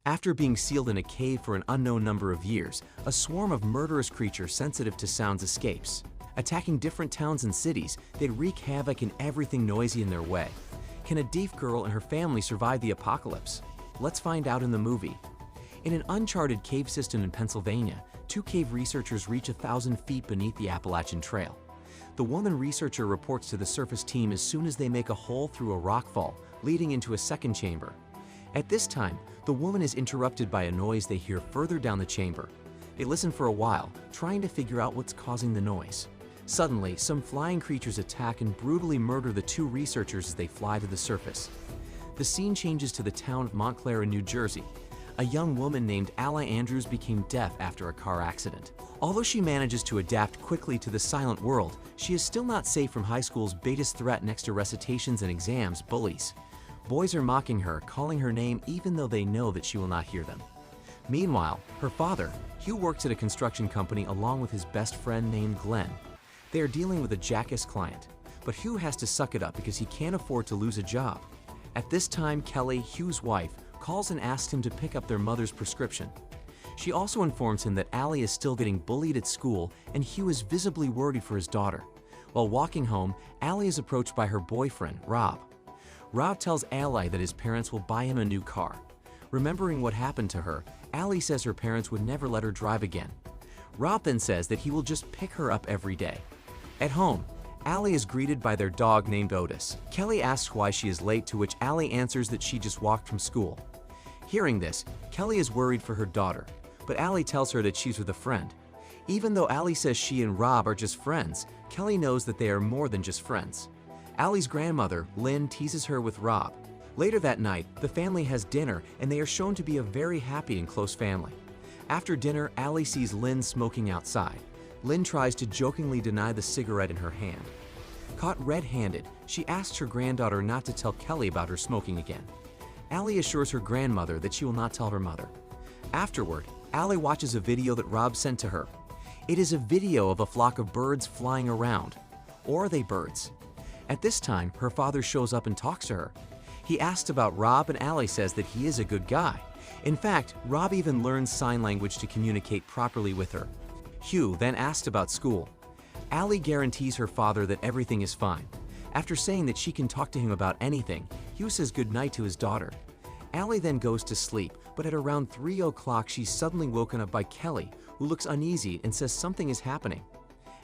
After being sealed in a cave for an unknown number of years, a swarm of murderous creatures sensitive to sounds escapes. Attacking different towns and cities, they'd wreak havoc in everything noisy in their way. Can a deaf girl and her family survive the apocalypse? Let's find out in the movie. In an uncharted cave system in Pennsylvania, two cave researchers reach 1,000 feet beneath the Appalachian Trail. The woman researcher reports to the surface team as soon as they make a hole through a rockfall, leading into a second chamber. At this time, the woman is interrupted by a noise they hear further down the chamber. They listen for a while, trying to figure out what's causing the noise. Suddenly, some flying creatures attack and brutally murder the two researchers as they fly to the surface. The scene changes to the town of Montclair in New Jersey. A young woman named Ally Andrews became deaf after a car accident. Although she manages to adapt quickly to the silent world, she is still not safe from high school's biggest threat next to recitations and exams, bullies. Boys are mocking her, calling her name even though they know that she will not hear them. Meanwhile, her father, Hugh, works at a construction company along with his best friend named Glenn. They are dealing with a jackass client, but Hugh has to suck it up because he can't afford to lose a job. At this time, Kelly, Hugh's wife, calls and asks him to pick up their mother's prescription. She also informs him that Allie is still getting bullied at school and Hugh is visibly worried for his daughter. While walking home, Allie is approached by her boyfriend, Rob. Rob tells Allie that his parents will buy him a new car. Remembering what happened to her, Allie says her parents would never let her drive again. Rob then says that he will just pick her up every day. At home, Allie is greeted by their dog named Otis. Kelly asks why she is late, to which Allie answers that she just walked from school. Hearing this, Kelly is worried for her daughter, but Allie tells her that she's with a friend. Even though Allie says she and Rob are just friends, Kelly knows that they are more than just friends. Allie's grandmother, Lynn, teases her with Rob. Later that night, the family has dinner and they are shown to be a very happy and close family. After dinner, Allie sees Lynn smoking outside. Lynn tries to jokingly deny the cigarette in her hand. Caught red-handed, she asks her granddaughter not to tell Kelly about her smoking again. Allie assures her grandmother that she will not tell her mother. Afterward, Allie watches a video that Rob sent to her. It is a video of a flock of birds flying around. Or are they birds? At this time, her father shows up and talks to her. He asks about Rob and Allie says that he is a good guy. In fact, Rob even learns sign language to communicate properly with her. Hugh then asks about school. Allie guarantees her father that everything is fine. After saying that she can talk to him about anything, Hugh says goodnight to his daughter. Allie then goes to sleep, but at around 3 o'clock she's suddenly woken up by Kelly, who looks uneasy and says something is happening.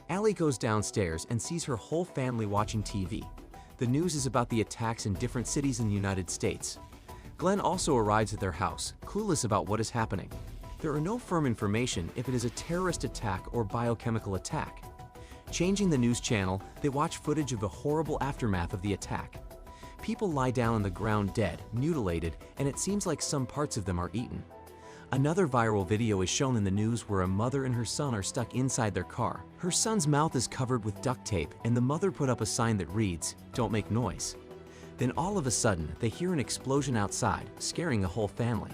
Allie goes downstairs and sees her whole family watching TV. The news is about the attacks in different cities in the United States. Glenn also arrives at their house, clueless about what is happening. There are no firm information if it is a terrorist attack or biochemical attack. Changing the news channel, they watch footage of the horrible aftermath of the attack. People lie down on the ground dead, mutilated, and it seems like some parts of them are eaten. Another viral video is shown in the news where a mother and her son are stuck inside their car. Her son's mouth is covered with duct tape and the mother put up a sign that reads, "Don't make noise." Then all of a sudden, they hear an explosion outside, scaring the whole family.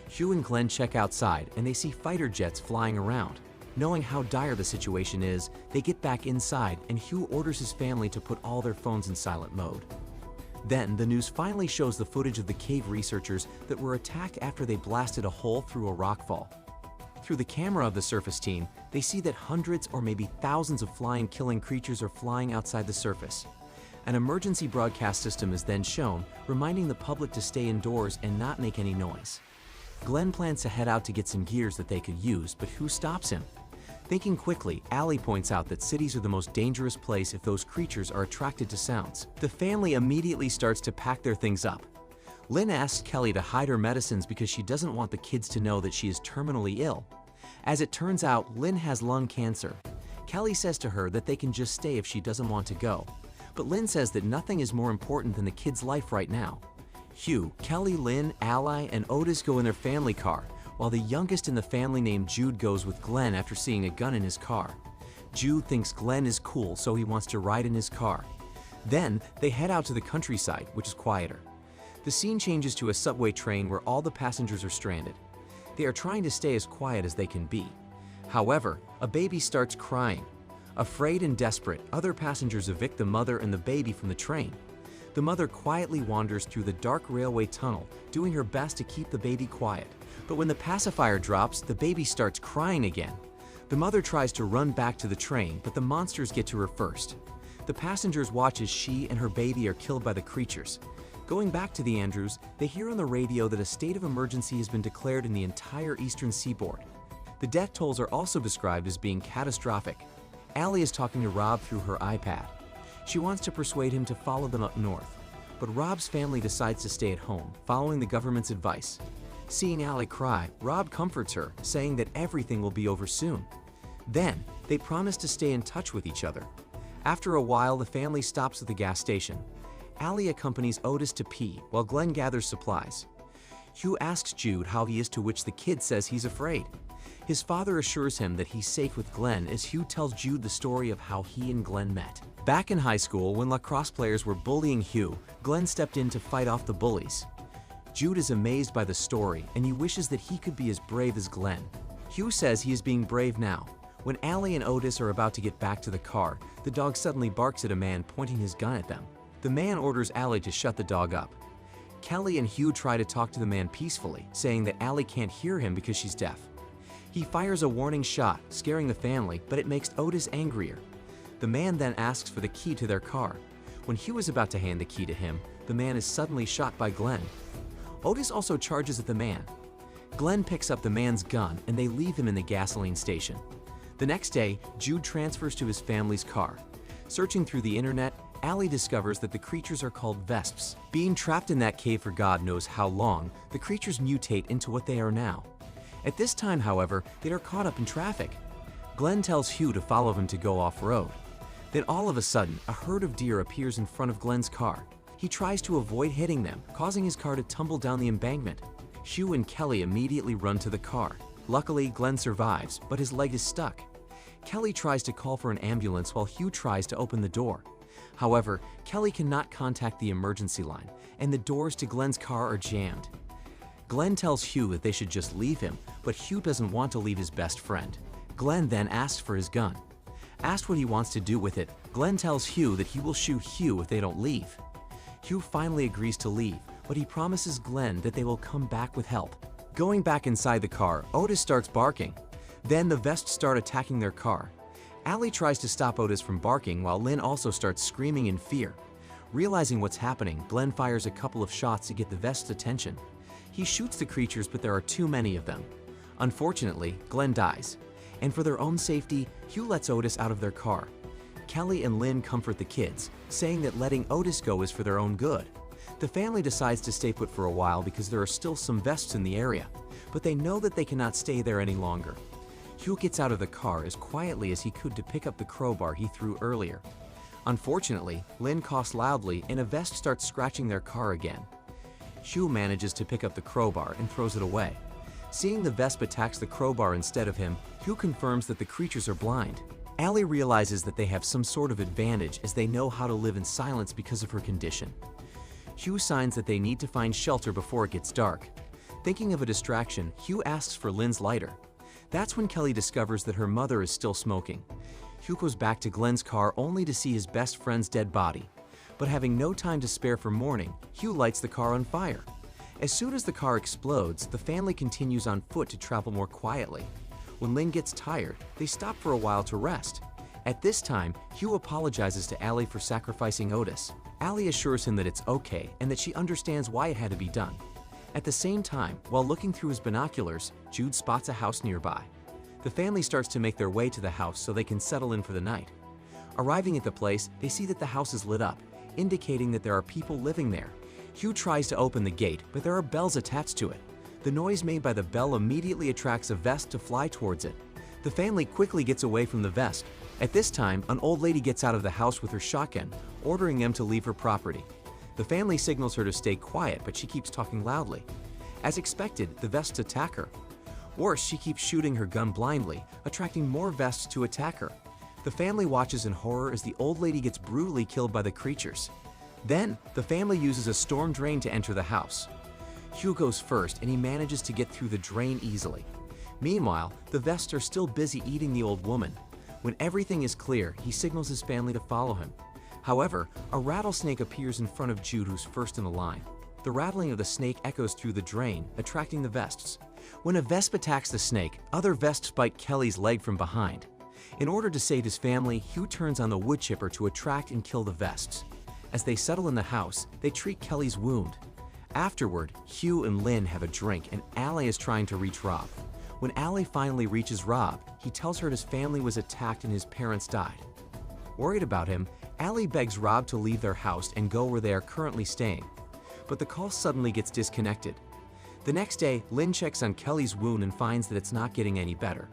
Hugh and Glenn check outside and they see fighter jets flying around. Knowing how dire the situation is, they get back inside and Hugh orders his family to put all their phones in silent mode. Then, the news finally shows the footage of the cave researchers that were attacked after they blasted a hole through a rockfall. Through the camera of the surface team, they see that hundreds or maybe thousands of flying killing creatures are flying outside the surface. An emergency broadcast system is then shown, reminding the public to stay indoors and not make any noise. Glenn plans to head out to get some gears that they could use, but who stops him? Thinking quickly, Allie points out that cities are the most dangerous place if those creatures are attracted to sounds. The family immediately starts to pack their things up. Lynn asks Kelly to hide her medicines because she doesn't want the kids to know that she is terminally ill. As it turns out, Lynn has lung cancer. Kelly says to her that they can just stay if she doesn't want to go. But Lynn says that nothing is more important than the kid's life right now. Hugh, Kelly, Lynn, Ally, and Otis go in their family car, while the youngest in the family named Jude goes with Glenn after seeing a gun in his car. Jude thinks Glenn is cool, so he wants to ride in his car. Then, they head out to the countryside, which is quieter. The scene changes to a subway train where all the passengers are stranded. They are trying to stay as quiet as they can be. However, a baby starts crying. Afraid and desperate, other passengers evict the mother and the baby from the train. The mother quietly wanders through the dark railway tunnel, doing her best to keep the baby quiet. But when the pacifier drops, the baby starts crying again. The mother tries to run back to the train, but the monsters get to her first. The passengers watch as she and her baby are killed by the creatures. Going back to the Andrews, they hear on the radio that a state of emergency has been declared in the entire eastern seaboard. The death tolls are also described as being catastrophic. Allie is talking to Rob through her iPad. She wants to persuade him to follow them up north, but Rob's family decides to stay at home, following the government's advice. Seeing Allie cry, Rob comforts her, saying that everything will be over soon. Then, they promise to stay in touch with each other. After a while, the family stops at the gas station. Allie accompanies Otis to pee, while Glenn gathers supplies. Hugh asks Jude how he is, to which the kid says he's afraid. His father assures him that he's safe with Glenn as Hugh tells Jude the story of how he and Glenn met. Back in high school, when lacrosse players were bullying Hugh, Glenn stepped in to fight off the bullies. Jude is amazed by the story, and he wishes that he could be as brave as Glenn. Hugh says he is being brave now. When Allie and Otis are about to get back to the car, the dog suddenly barks at a man, pointing his gun at them. The man orders Allie to shut the dog up. Kelly and Hugh try to talk to the man peacefully, saying that Allie can't hear him because she's deaf. He fires a warning shot, scaring the family, but it makes Otis angrier. The man then asks for the key to their car. When Hugh is about to hand the key to him, the man is suddenly shot by Glenn. Otis also charges at the man. Glenn picks up the man's gun and they leave him in the gasoline station. The next day, Jude transfers to his family's car. Searching through the internet, Allie discovers that the creatures are called Vesps. Being trapped in that cave for God knows how long, the creatures mutate into what they are now. At this time, however, they are caught up in traffic. Glenn tells Hugh to follow him to go off-road. Then all of a sudden, a herd of deer appears in front of Glenn's car. He tries to avoid hitting them, causing his car to tumble down the embankment. Hugh and Kelly immediately run to the car. Luckily, Glenn survives, but his leg is stuck. Kelly tries to call for an ambulance while Hugh tries to open the door. However, Kelly cannot contact the emergency line, and the doors to Glenn's car are jammed. Glenn tells Hugh that they should just leave him, but Hugh doesn't want to leave his best friend. Glenn then asks for his gun. Asked what he wants to do with it, Glenn tells Hugh that he will shoot Hugh if they don't leave. Hugh finally agrees to leave, but he promises Glenn that they will come back with help. Going back inside the car, Otis starts barking. Then the Vests start attacking their car. Allie tries to stop Otis from barking while Lynn also starts screaming in fear. Realizing what's happening, Glenn fires a couple of shots to get the Vests' attention. He shoots the creatures, but there are too many of them. Unfortunately, Glenn dies. And for their own safety, Hugh lets Otis out of their car. Kelly and Lynn comfort the kids, saying that letting Otis go is for their own good. The family decides to stay put for a while because there are still some Vests in the area, but they know that they cannot stay there any longer. Hugh gets out of the car as quietly as he could to pick up the crowbar he threw earlier. Unfortunately, Lynn coughs loudly and a Vest starts scratching their car again. Hugh manages to pick up the crowbar and throws it away. Seeing the Vesp attacks the crowbar instead of him, Hugh confirms that the creatures are blind. Allie realizes that they have some sort of advantage as they know how to live in silence because of her condition. Hugh signs that they need to find shelter before it gets dark. Thinking of a distraction, Hugh asks for Lynn's lighter. That's when Kelly discovers that her mother is still smoking. Hugh goes back to Glenn's car only to see his best friend's dead body. But having no time to spare for mourning, Hugh lights the car on fire. As soon as the car explodes, the family continues on foot to travel more quietly. When Lynn gets tired, they stop for a while to rest. At this time, Hugh apologizes to Allie for sacrificing Otis. Allie assures him that it's okay and that she understands why it had to be done. At the same time, while looking through his binoculars, Jude spots a house nearby. The family starts to make their way to the house so they can settle in for the night. Arriving at the place, they see that the house is lit up, indicating that there are people living there. Hugh tries to open the gate, but there are bells attached to it. The noise made by the bell immediately attracts a Vest to fly towards it. The family quickly gets away from the Vest. At this time, an old lady gets out of the house with her shotgun, ordering them to leave her property. The family signals her to stay quiet, but she keeps talking loudly. As expected, the Vests attack her. Worse, she keeps shooting her gun blindly, attracting more Vests to attack her. The family watches in horror as the old lady gets brutally killed by the creatures. Then, the family uses a storm drain to enter the house. Hugh goes first, and he manages to get through the drain easily. Meanwhile, the Vests are still busy eating the old woman. When everything is clear, he signals his family to follow him. However, a rattlesnake appears in front of Jude, who's first in the line. The rattling of the snake echoes through the drain, attracting the Vests. When a Vesp attacks the snake, other Vesps bite Kelly's leg from behind. In order to save his family, Hugh turns on the wood chipper to attract and kill the Vesps. As they settle in the house, they treat Kelly's wound. Afterward, Hugh and Lynn have a drink and Allie is trying to reach Rob. When Allie finally reaches Rob, he tells her his family was attacked and his parents died. Worried about him, Allie begs Rob to leave their house and go where they are currently staying. But the call suddenly gets disconnected. The next day, Lynn checks on Kelly's wound and finds that it's not getting any better.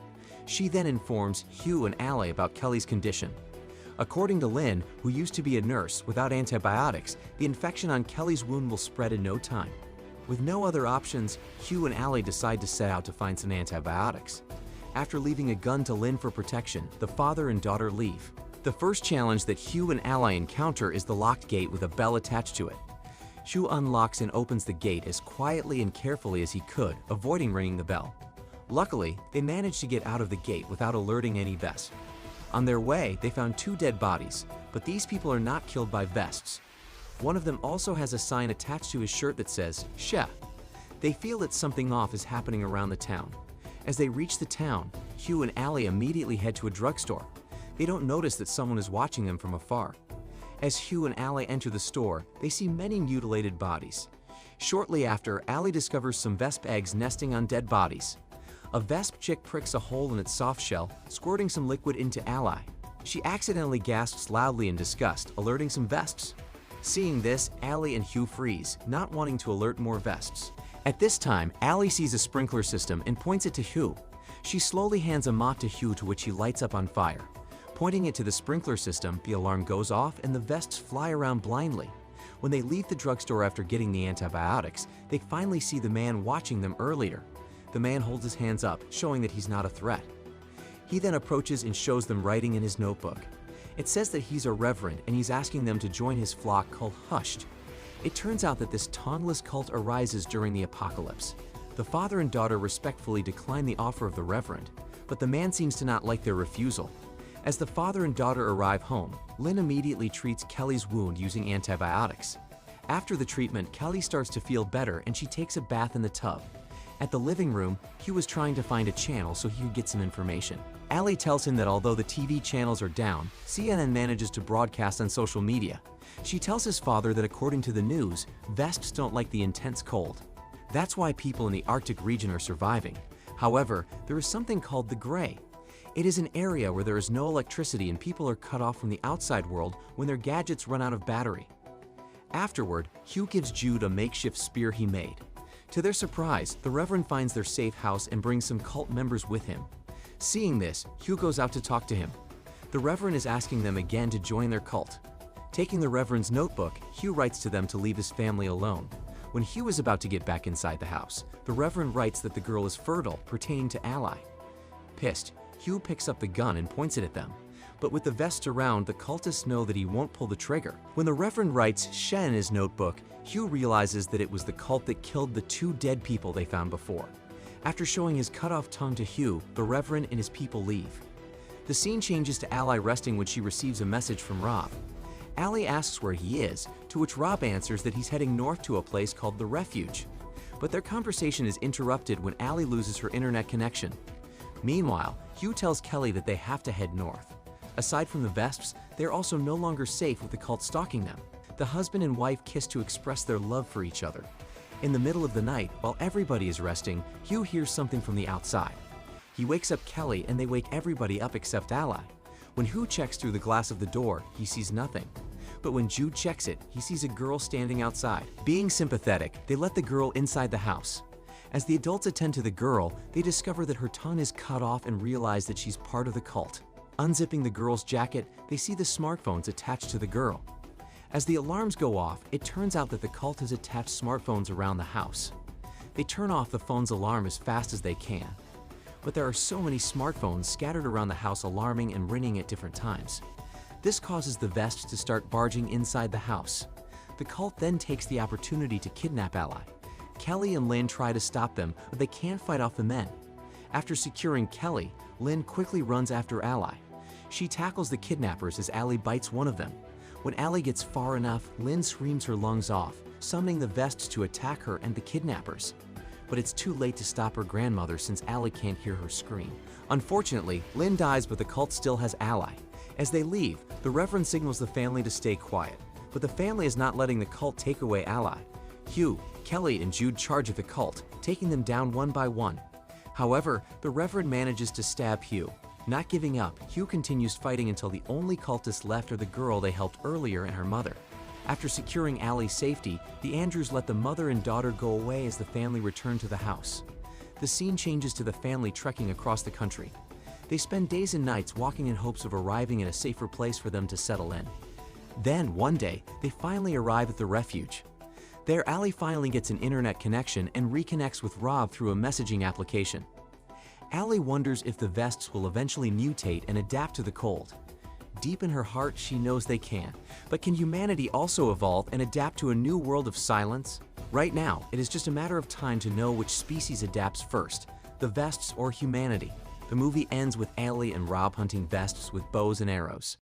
She then informs Hugh and Allie about Kelly's condition. According to Lynn, who used to be a nurse, without antibiotics, the infection on Kelly's wound will spread in no time. With no other options, Hugh and Allie decide to set out to find some antibiotics. After leaving a gun to Lynn for protection, the father and daughter leave. The first challenge that Hugh and Allie encounter is the locked gate with a bell attached to it. Hugh unlocks and opens the gate as quietly and carefully as he could, avoiding ringing the bell. Luckily, they managed to get out of the gate without alerting any Vesps. On their way, they found 2 dead bodies, but these people are not killed by Vesps. One of them also has a sign attached to his shirt that says, "Chef." They feel that something off is happening around the town. As they reach the town, Hugh and Allie immediately head to a drugstore. They don't notice that someone is watching them from afar. As Hugh and Allie enter the store, they see many mutilated bodies. Shortly after, Allie discovers some Vesp eggs nesting on dead bodies. A Vesp chick pricks a hole in its soft shell, squirting some liquid into Allie. She accidentally gasps loudly in disgust, alerting some Vesps. Seeing this, Allie and Hugh freeze, not wanting to alert more Vesps. At this time, Allie sees a sprinkler system and points it to Hugh. She slowly hands a mop to Hugh, to which he lights up on fire. Pointing it to the sprinkler system, the alarm goes off and the Vesps fly around blindly. When they leave the drugstore after getting the antibiotics, they finally see the man watching them earlier. The man holds his hands up, showing that he's not a threat. He then approaches and shows them writing in his notebook. It says that he's a reverend and he's asking them to join his flock called Hushed. It turns out that this tauntless cult arises during the apocalypse. The father and daughter respectfully decline the offer of the reverend, but the man seems to not like their refusal. As the father and daughter arrive home, Lynn immediately treats Kelly's wound using antibiotics. After the treatment, Kelly starts to feel better and she takes a bath in the tub. At the living room, Hugh was trying to find a channel so he could get some information. Allie tells him that although the TV channels are down, CNN manages to broadcast on social media. She tells his father that according to the news, Vesps don't like the intense cold. That's why people in the Arctic region are surviving. However, there is something called the Gray. It is an area where there is no electricity and people are cut off from the outside world when their gadgets run out of battery. Afterward, Hugh gives Jude a makeshift spear he made. To their surprise, the Reverend finds their safe house and brings some cult members with him. Seeing this, Hugh goes out to talk to him. The Reverend is asking them again to join their cult. Taking the Reverend's notebook, Hugh writes to them to leave his family alone. When Hugh is about to get back inside the house, the Reverend writes that the girl is fertile, pertaining to Ally. Pissed, Hugh picks up the gun and points it at them. But with the Vesps around, the cultists know that he won't pull the trigger. When the Reverend writes She in his notebook, Hugh realizes that it was the cult that killed the 2 dead people they found before. After showing his cut-off tongue to Hugh, the Reverend and his people leave. The scene changes to Ally resting when she receives a message from Rob. Allie asks where he is, to which Rob answers that he's heading north to a place called the Refuge. But their conversation is interrupted when Allie loses her internet connection. Meanwhile, Hugh tells Kelly that they have to head north. Aside from the Vesps, they're also no longer safe with the cult stalking them. The husband and wife kiss to express their love for each other. In the middle of the night, while everybody is resting, Hugh hears something from the outside. He wakes up Kelly and they wake everybody up except Ally. When Hugh checks through the glass of the door, he sees nothing. But when Jude checks it, he sees a girl standing outside. Being sympathetic, they let the girl inside the house. As the adults attend to the girl, they discover that her tongue is cut off and realize that she's part of the cult. Unzipping the girl's jacket, they see the smartphones attached to the girl. As the alarms go off, it turns out that the cult has attached smartphones around the house. They turn off the phone's alarm as fast as they can. But there are so many smartphones scattered around the house alarming and ringing at different times. This causes the Vesps to start barging inside the house. The cult then takes the opportunity to kidnap Ally. Kelly and Lynn try to stop them, but they can't fight off the men. After securing Kelly, Lynn quickly runs after Ally. She tackles the kidnappers as Ally bites one of them. When Ally gets far enough, Lynn screams her lungs off, summoning the Vesps to attack her and the kidnappers. but it's too late to stop her grandmother since Allie can't hear her scream. Unfortunately, Lynn dies, but the cult still has Ally. As they leave, the Reverend signals the family to stay quiet, but the family is not letting the cult take away Ally. Hugh, Kelly, and Jude charge at the cult, taking them down one by one. However, the Reverend manages to stab Hugh. Not giving up, Hugh continues fighting until the only cultists left are the girl they helped earlier and her mother. After securing Allie's safety, the Andrews let the mother and daughter go away as the family return to the house. The scene changes to the family trekking across the country. They spend days and nights walking in hopes of arriving in a safer place for them to settle in. Then, one day, they finally arrive at the refuge. There, Allie finally gets an internet connection and reconnects with Rob through a messaging application. Allie wonders if the Vests will eventually mutate and adapt to the cold. Deep in her heart, she knows they can. But can humanity also evolve and adapt to a new world of silence? Right now, it is just a matter of time to know which species adapts first, the Vests or humanity. The movie ends with Allie and Rob hunting Vests with bows and arrows.